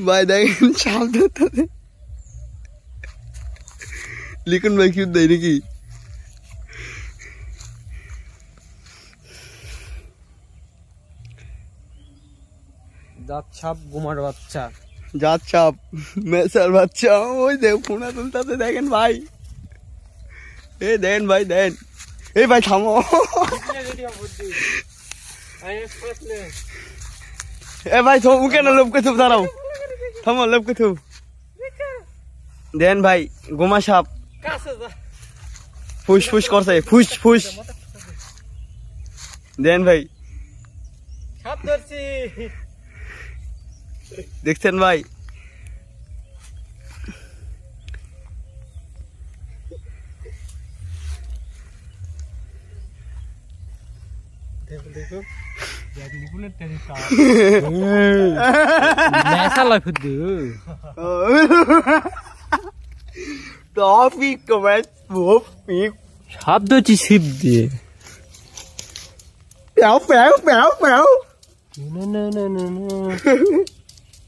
भाई देखें छाप देता थे लेकिन मैं क्यों देने की जात छाप गुमार बच्चा जात छाप मैं सर बच्चा हूँ वही देख फोना तुलता थे देखें भाई ए देन भाई देन ए भाई थामो ए भाई थो मुके ना लोग के थुप दाराओ थामो लोग के थुप देन भाई गुमा छाप फुश फुश कर से फुश फुश देन भाई छाप दर्शी देखते हैं भाई देखो ऐसा लग टॉफी कमेंट वो पीक शब्द छिप दिए प्याओ प्याओ प्याओ प्याओ No.